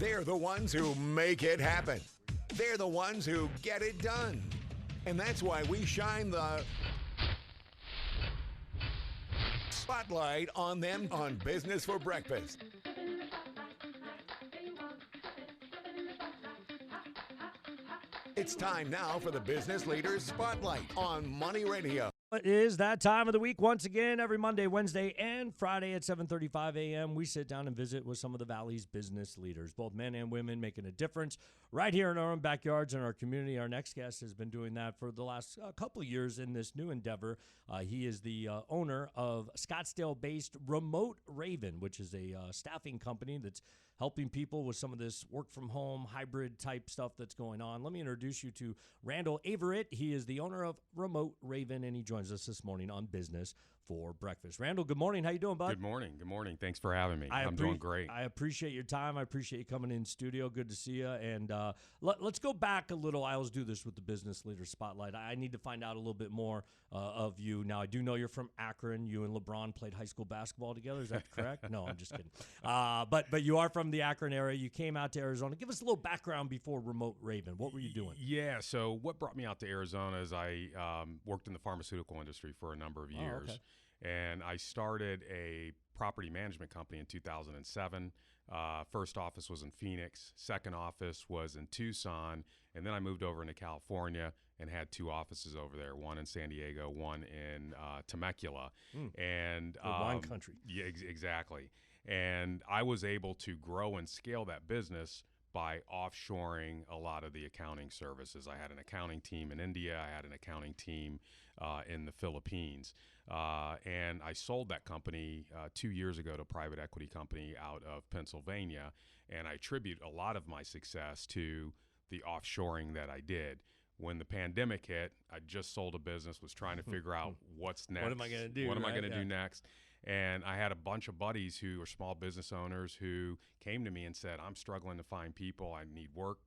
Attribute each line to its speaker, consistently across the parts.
Speaker 1: They're the ones who make it happen. They're the ones who get it done. And that's why we shine the spotlight on them on Business for Breakfast. It's time now for the Business Leaders Spotlight on Money Radio.
Speaker 2: It is that time of the week once again, every Monday, Wednesday, and Friday at 7:35 a.m. We sit down and visit with some of the Valley's business leaders, both men and women, making a difference right here in our own backyards and our community. Our next guest has been doing that for the last couple of years in this new endeavor. He is the owner of Scottsdale-based Remote Raven, which is a staffing company that's helping people with some of this work-from-home hybrid type stuff that's going on. Let me introduce you to Randall AVERITTE. He is the owner of Remote Raven, and he joins us this morning on Business for Breakfast. Randall, good morning. How you doing, bud?
Speaker 3: Good morning. Good morning. Thanks for having me. I'm doing great.
Speaker 2: I appreciate your time. I appreciate you coming in studio. Good to see you. And let's go back a little. I always do this with the Business Leader Spotlight. I need to find out a little bit more of you. Now, I do know you're from Akron. You and LeBron played high school basketball together. Is that correct? No, I'm just kidding. But you are from the Akron area. You came out to Arizona. Give us a little background before Remote Raven. What were you doing?
Speaker 3: Yeah, so what brought me out to Arizona is I worked in the pharmaceutical industry for a number of years.
Speaker 2: Okay.
Speaker 3: And I started a property management company in 2007. First office was in Phoenix. Second office was in Tucson. And then I moved over into California and had two offices over there, one in San Diego, one in Temecula. And
Speaker 2: wine country.
Speaker 3: Yeah, exactly. And I was able to grow and scale that business by offshoring a lot of the accounting services. I had an accounting team in India. I had an accounting team in the Philippines. And I sold that company 2 years ago to a private equity company out of Pennsylvania. And I attribute a lot of my success to the offshoring that I did. When the pandemic hit, I just sold a business, was trying to figure out what's next.
Speaker 2: What am I going to do?
Speaker 3: What am I going to do next? And I had a bunch of buddies who are small business owners who came to me and said, I'm struggling to find people. I need work.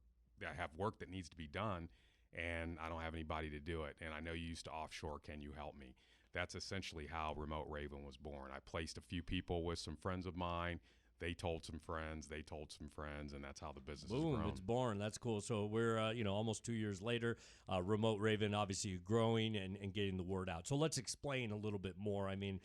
Speaker 3: I have work that needs to be done, and I don't have anybody to do it. And I know you used to offshore. Can you help me? That's essentially how Remote Raven was born. I placed a few people with some friends of mine. They told some friends, they told some friends, and that's how the business has grown.
Speaker 2: It's born. That's cool. So we're, almost 2 years later, Remote Raven obviously growing and getting the word out. So let's explain a little bit more. I mean,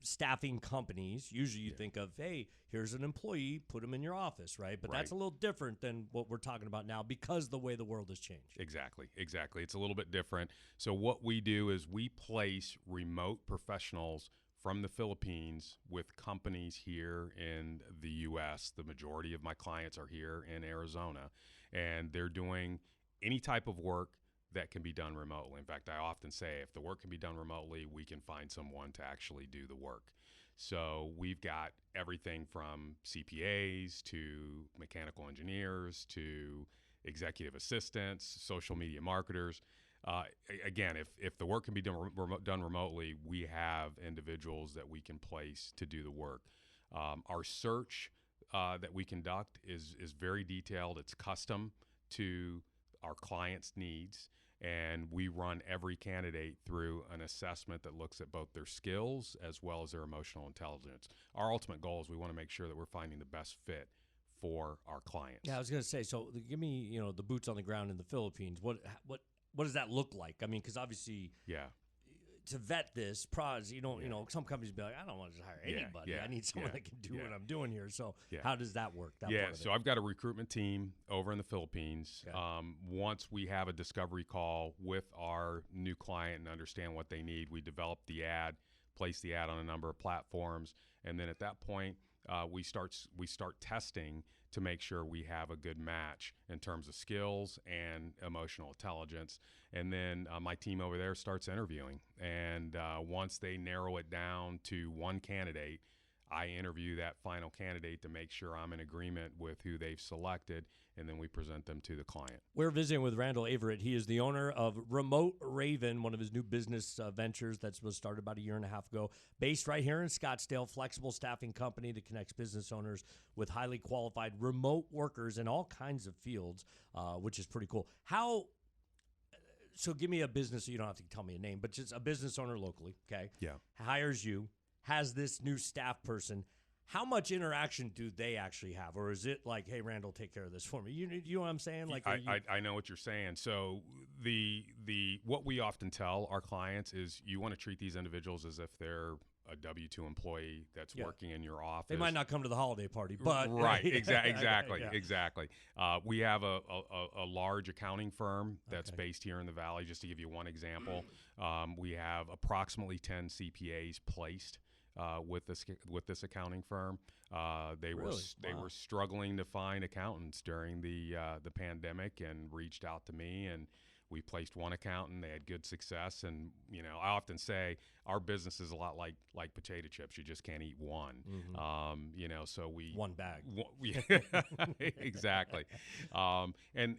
Speaker 2: staffing companies, usually you think of, hey, here's an employee, put them in your office, right? But that's a little different than what we're talking about now because the way the world has changed.
Speaker 3: Exactly. It's a little bit different. So what we do is we place remote professionals from the Philippines with companies here in the U.S. The majority of my clients are here in Arizona, and they're doing any type of work that can be done remotely. In fact, I often say if the work can be done remotely, we can find someone to actually do the work. So we've got everything from CPAs to mechanical engineers to executive assistants, social media marketers. Again, if the work can be done remotely, we have individuals that we can place to do the work. Our search that we conduct is very detailed. It's custom to our clients' needs, and we run every candidate through an assessment that looks at both their skills as well as their emotional intelligence. Our ultimate goal is we want to make sure that we're finding the best fit for our clients.
Speaker 2: Yeah, I was going to say, so give me, the boots on the ground in the Philippines. What does that look like? I mean, because obviously, to vet this, some companies be like, I don't want to just hire anybody. I need someone that can do what I'm doing here. So how does that work?
Speaker 3: So I've got a recruitment team over in the Philippines. Okay. Once we have a discovery call with our new client and understand what they need, we develop the ad, place the ad on a number of platforms, and then at that point, we start testing to make sure we have a good match in terms of skills and emotional intelligence. And then my team over there starts interviewing. And once they narrow it down to one candidate, I interview that final candidate to make sure I'm in agreement with who they've selected, and then we present them to the client.
Speaker 2: We're visiting with Randall AVERITTE. He is the owner of Remote Raven, one of his new business ventures that was started about a year and a half ago, based right here in Scottsdale, flexible staffing company that connects business owners with highly qualified remote workers in all kinds of fields, which is pretty cool. So give me a business, you don't have to tell me a name, but just a business owner locally, okay?
Speaker 3: Yeah.
Speaker 2: Hires you, has this new staff person. how much interaction do they actually have? Or is it like, hey, Randall, take care of this for me? You know what I'm saying? Like,
Speaker 3: I know what you're saying. So what we often tell our clients is you want to treat these individuals as if they're a W-2 employee that's working in your office.
Speaker 2: They might not come to the holiday party, but
Speaker 3: right, exactly. We have a large accounting firm that's based here in the Valley. Just to give you one example, we have approximately 10 CPAs placed with this accounting firm. They were struggling to find accountants during the pandemic and reached out to me, and we placed one accountant. They had good success, and I often say our business is a lot like potato chips. You just can't eat one. So we
Speaker 2: one bag.
Speaker 3: Exactly, and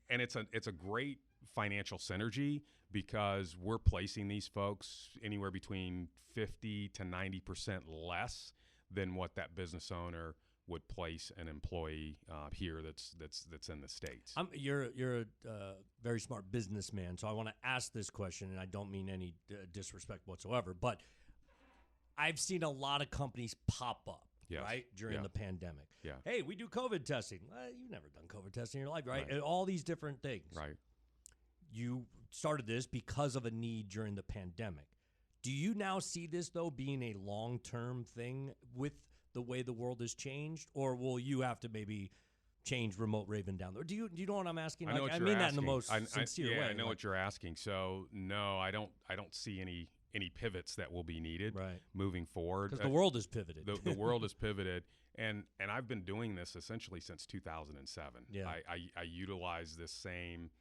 Speaker 3: it's a great financial synergy because we're placing these folks anywhere between 50 to 90% less than what that business owner would place an employee here that's in the States.
Speaker 2: You're a very smart businessman, so I want to ask this question, and I don't mean any disrespect whatsoever, but I've seen a lot of companies pop up, right, during the pandemic.
Speaker 3: Yeah.
Speaker 2: Hey, we do COVID testing. You've never done COVID testing in your life, right? And all these different things.
Speaker 3: Right.
Speaker 2: You started this because of a need during the pandemic. Do you now see this, though, being a long-term thing with the way the world has changed, or will you have to maybe change Remote Raven down there? Do you know what I'm asking?
Speaker 3: I know what you're
Speaker 2: mean
Speaker 3: asking.
Speaker 2: that in the most sincere way.
Speaker 3: I know what you're asking. So no, I don't see any pivots that will be needed moving forward.
Speaker 2: Because the world has pivoted.
Speaker 3: The world has pivoted, and I've been doing this essentially since 2007.
Speaker 2: Yeah.
Speaker 3: I utilize this same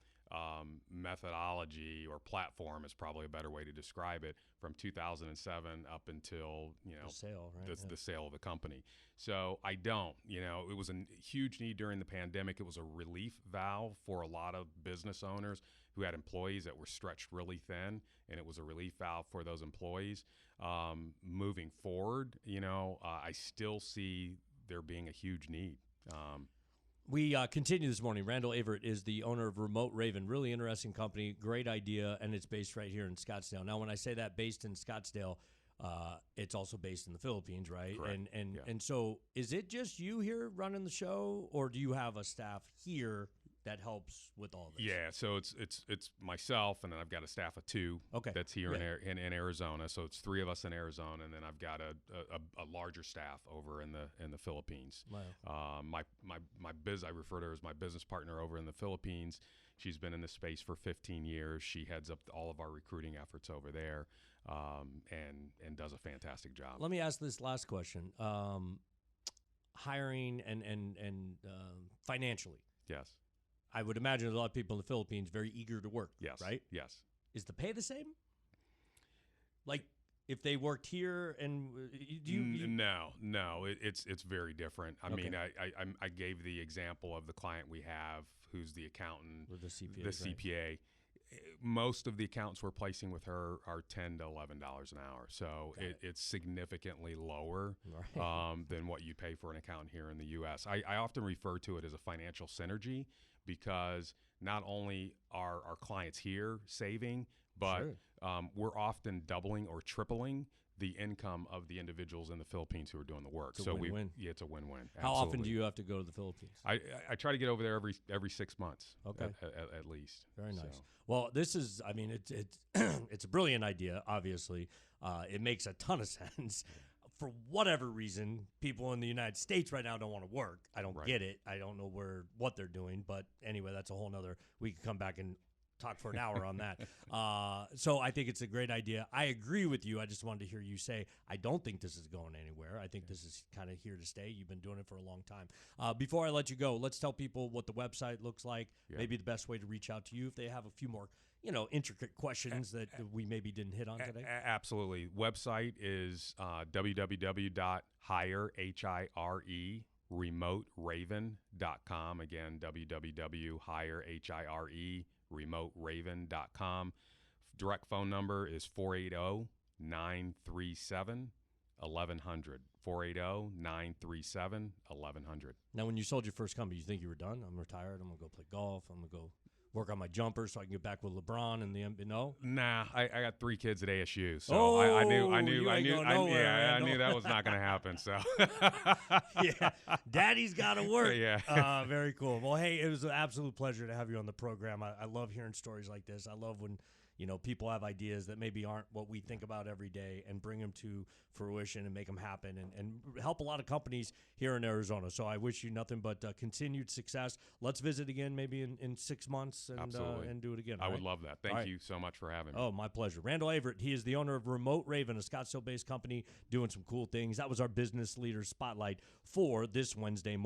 Speaker 3: methodology or platform is probably a better way to describe it from 2007 up until
Speaker 2: the sale, right?
Speaker 3: the sale of the company. So I don't, it was a huge need during the pandemic. It was a relief valve for a lot of business owners who had employees that were stretched really thin, and it was a relief valve for those employees. Moving forward, I still see there being a huge need.
Speaker 2: We continue this morning. Randall Averitt is the owner of Remote Raven. Really interesting company, great idea, and it's based right here in Scottsdale. Now, when I say that based in Scottsdale, it's also based in the Philippines, right?
Speaker 3: Correct.
Speaker 2: And so is it just you here running the show, or do you have a staff here that helps with all this?
Speaker 3: Yeah, so it's myself, and then I've got a staff of two that's here in Arizona. So it's three of us in Arizona, and then I've got a larger staff over in the Philippines.
Speaker 2: Wow.
Speaker 3: I refer to her as my business partner over in the Philippines. She's been in this space for 15 years. She heads up all of our recruiting efforts over there, and does a fantastic job.
Speaker 2: Let me ask this last question. Hiring and financially.
Speaker 3: Yes.
Speaker 2: I would imagine a lot of people in the Philippines very eager to work.
Speaker 3: Yes.
Speaker 2: Right?
Speaker 3: Yes.
Speaker 2: Is the pay the same? Like if they worked here and
Speaker 3: No, it's very different. I mean, I gave the example of the client we have who's the accountant,
Speaker 2: or the CPA.
Speaker 3: The CPA. Most of the accountants we're placing with her are $10 to $11 an hour, so it's significantly lower than what you pay for an accountant here in the U.S. I often refer to it as a financial synergy because not only are our clients here saving, but we're often doubling or tripling the income of the individuals in the Philippines who are doing the work.
Speaker 2: It's a win-win.
Speaker 3: It's a win-win.
Speaker 2: How often do you have to go to the Philippines?
Speaker 3: I try to get over there every 6 months.
Speaker 2: Okay.
Speaker 3: At least.
Speaker 2: Very nice.
Speaker 3: So.
Speaker 2: Well, this is, I mean, it's it's a brilliant idea, obviously. It makes a ton of sense. For whatever reason, people in the United States right now don't want to work. I don't get it. I don't know what they're doing. But anyway, that's a whole nother, we can come back and talk for an hour on that. So I think it's a great idea. I agree with you. I just wanted to hear you say, I don't think this is going anywhere. I think this is kind of here to stay. You've been doing it for a long time. Before I let you go, let's tell people what the website looks like, maybe the best way to reach out to you if they have a few more intricate questions that we maybe didn't hit on today.
Speaker 3: Absolutely. Website is www.hirehire.remote-raven.com. Again, www.hirehire.remote-raven.com. Direct phone number is 480-937-1100. 480-937-1100.
Speaker 2: Now, when you sold your first company, you think you were done? I'm retired. I'm going to go play golf. I'm going to go work on my jumper so I can get back with LeBron and the no.
Speaker 3: Nah, I got 3 kids at ASU, so
Speaker 2: Oh,
Speaker 3: I
Speaker 2: you ain't going nowhere,
Speaker 3: I
Speaker 2: Randall.
Speaker 3: knew that was not going to happen. So
Speaker 2: Yeah, Daddy's got to work.
Speaker 3: Yeah.
Speaker 2: Very cool. Well, hey, it was an absolute pleasure to have you on the program. I love hearing stories like this. I love when people have ideas that maybe aren't what we think about every day and bring them to fruition and make them happen and help a lot of companies here in Arizona. So I wish you nothing but continued success. Let's visit again maybe in 6 months and do it again.
Speaker 3: I would love that. Thank you so much for having me.
Speaker 2: Oh, my pleasure. Randall Averitt, he is the owner of Remote Raven, a Scottsdale-based company doing some cool things. That was our business leader spotlight for this Wednesday morning.